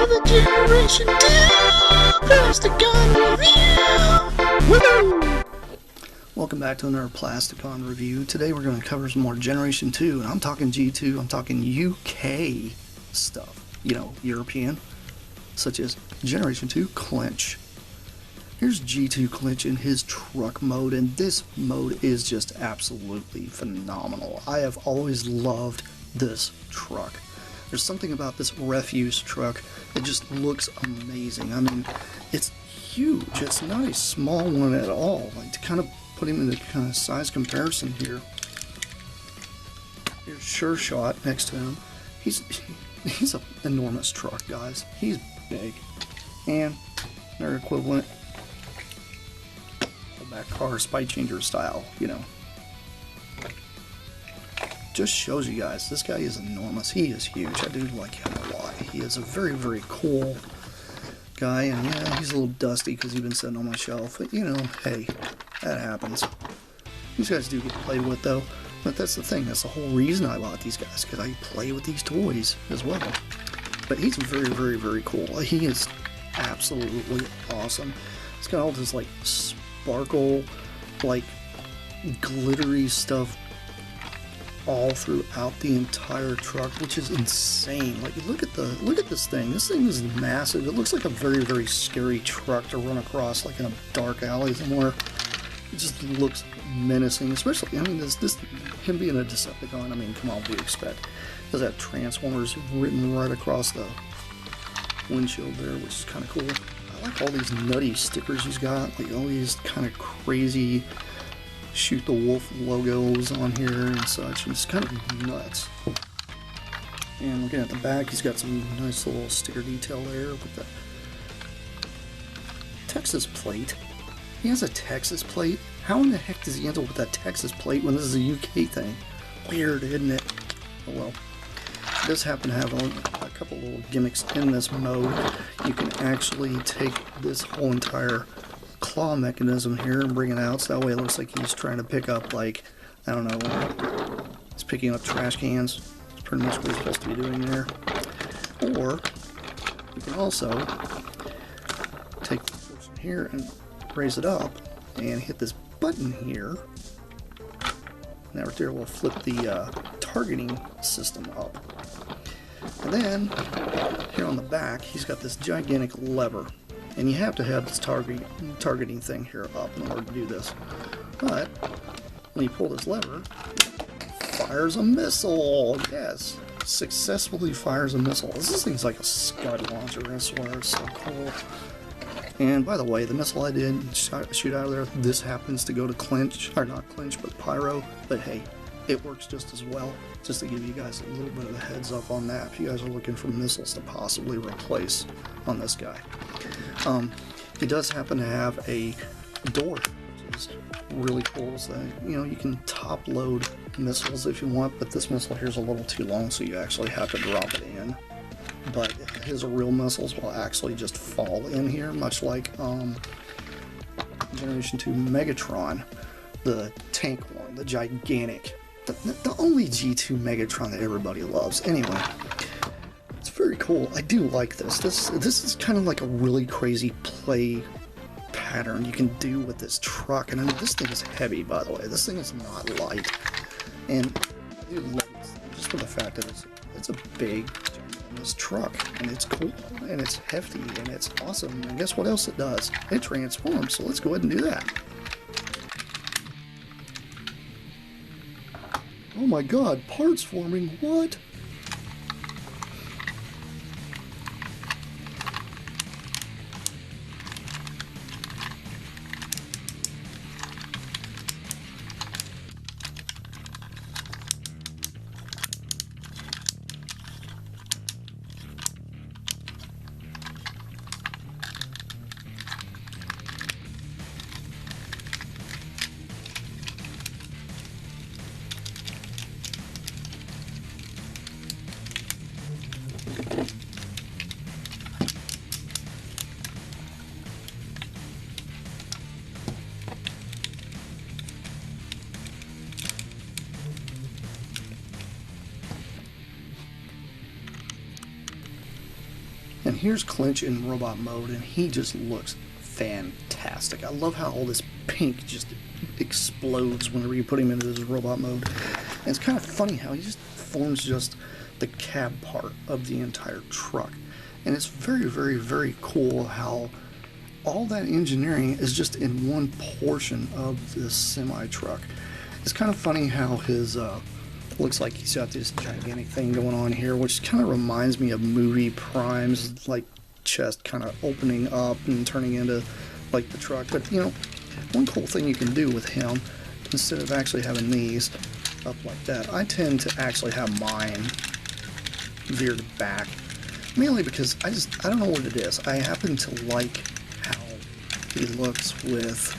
another Generation 2 Plasticon review! Woo! Welcome back to another Plasticon review. Today we're going to cover some more Generation 2, and I'm talking G2, I'm talking UK stuff. You know, European, such as Generation 2 Clench. Here's G2 Clench in his truck mode, and this mode is just absolutely phenomenal. I have always loved this truck. There's something about this refuse truck that just looks amazing. I mean, it's huge. It's not a small one at all. Like, to kind of put him in the kind of size comparison here, here's Sure Shot next to him. He's an enormous truck, guys. He's big. And their equivalent, back car spy changer style, you know. Just shows you guys, this guy is enormous. He is huge. I do like him a lot. He is a very, very cool guy, and yeah, he's a little dusty because he's been sitting on my shelf, but you know, hey, that happens. These guys do get played with though, but that's the thing, that's the whole reason I bought these guys, because I play with these toys as well. But he's very, very, very cool. He is absolutely awesome. He's got all this like sparkle, like glittery stuff all throughout the entire truck, which is insane. Like, look at this thing. This thing is massive. It looks like a very, very scary truck to run across, like in a dark alley somewhere. It just looks menacing, especially, I mean, this him being a Decepticon, I mean, come on, what do you expect? Does that Transformers written right across the windshield there, which is kind of cool. I like all these nutty stickers he's got, like all these kind of crazy Shoot the Wolf logos on here and such, and it's kind of nuts. And looking at the back, he's got some nice little sticker detail there with the Texas plate. He has a Texas plate? How in the heck does he end up with that Texas plate when this is a UK thing? Weird, isn't it? Oh well. It does happen to have a couple little gimmicks in this mode. You can actually take this whole entire claw mechanism here and bring it out, so that way it looks like he's trying to pick up, like, I don't know, he's picking up trash cans. That's pretty much what he's supposed to be doing there. Or you can also take this portion here and raise it up and hit this button here. And that right there will flip the targeting system up. And then here on the back, he's got this gigantic lever. And you have to have this targeting thing here up in order to do this. But when you pull this lever, it fires a missile. Yes, successfully fires a missile. This thing's like a Scud launcher. I swear, it's so cool. And by the way, the missile I did shoot out of there, this happens to go to Clench, or not Clench, but Pyro. But hey, it works just as well. Just to give you guys a little bit of a heads up on that, if you guys are looking for missiles to possibly replace on this guy. It does happen to have a door, which is really cool. So, you know, you can top load missiles if you want, but this missile here is a little too long, so you actually have to drop it in. But his real missiles will actually just fall in here, much like Generation 2 Megatron, the tank one, the gigantic, the only G2 Megatron that everybody loves. Anyway, it's very cool. I do like this. This is kind of like a really crazy play pattern you can do with this truck. And I mean, this thing is heavy, by the way. This thing is not light. And I do love this just for the fact that it's a big, ginormous truck. And it's cool, and it's hefty, and it's awesome. And guess what else it does? It transforms, so let's go ahead and do that. Oh my god, parts forming, what? And here's Clench in robot mode, and he just looks fantastic. I love how all this pink just explodes whenever you put him into this robot mode. And it's kind of funny how he just forms just the cab part of the entire truck. And it's very, very, very cool how all that engineering is just in one portion of this semi-truck. It's kind of funny how his, looks like he's got this gigantic thing going on here, which kind of reminds me of movie primes, like chest kind of opening up and turning into like the truck. But you know, one cool thing you can do with him, instead of actually having these up like that, I tend to actually have mine veered back, mainly because I don't know what it is. I happen to like how he looks with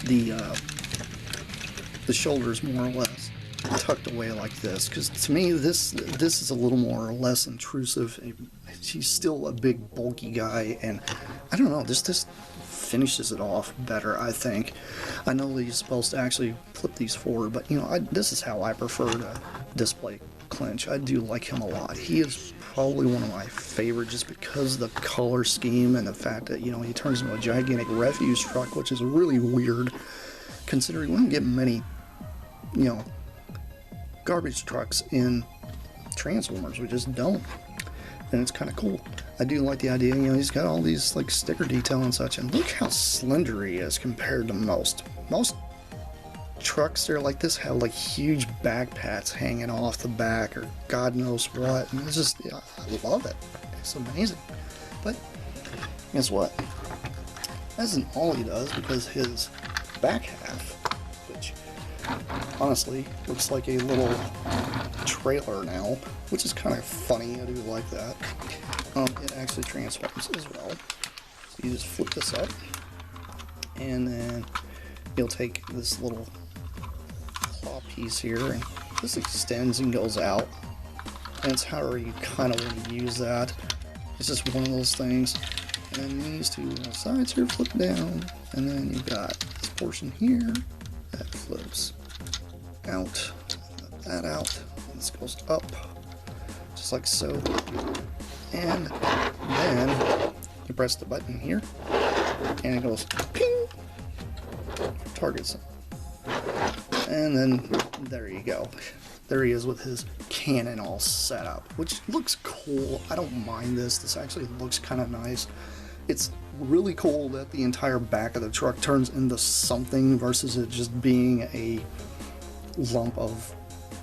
the shoulders more or less tucked away like this, because to me this is a little more or less intrusive. He's still a big bulky guy, and I don't know, this finishes it off better, I think. I know that he's supposed to actually flip these forward, but you know, this is how I prefer to display Clench. I do like him a lot. He is probably one of my favorite just because of the color scheme and the fact that, you know, he turns into a gigantic refuse truck, which is really weird considering we don't get many, you know, garbage trucks in Transformers. We just don't. And it's kind of cool. I do like the idea, you know, he's got all these like sticker detail and such, and look how slender he is compared to most trucks there like this have like huge back pats hanging off the back or God knows what. And it's just, yeah, I love it. It's amazing. But guess what? That isn't all he does, because his back half, which honestly looks like a little trailer now, which is kind of funny. I do like that. It actually transforms as well. So you just flip this up, and then you'll take this little claw piece here, and this extends and goes out. And it's however you kind of want to use that. It's just one of those things. And then these two sides here flip down, and then you've got this portion here that flips out, that out, and this goes up, just like so. And then you press the button here, and it goes ping, targets. And then there you go. There he is with his cannon all set up, which looks cool. I don't mind this. This actually looks kind of nice. It's really cool that the entire back of the truck turns into something versus it just being a lump of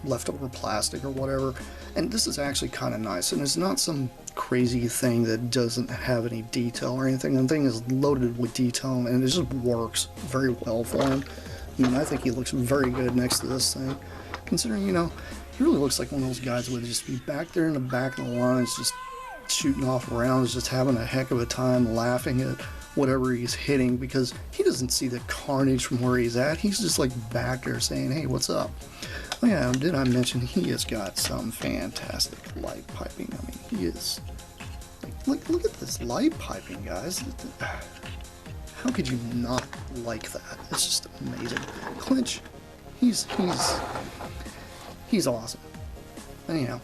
leftover plastic or whatever. And this is actually kind of nice, and it's not some crazy thing that doesn't have any detail or anything. The thing is loaded with detail, and it just works very well for him. I mean, I think he looks very good next to this thing, considering, you know, he really looks like one of those guys who would just be back there in the back of the lines, just shooting off rounds, just having a heck of a time laughing at whatever he's hitting, because he doesn't see the carnage from where he's at. He's just like back there saying, hey, what's up? Oh yeah, did I mention he has got some fantastic light piping? I mean, he is like look at this light piping, guys. How could you not like that? It's just amazing. Clench, he's awesome. Anyhow,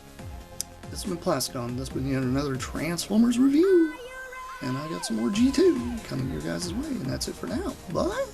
this has been Plasticon. This has been yet another Transformers review. And I got some more G2 coming your guys' way. And that's it for now. Bye.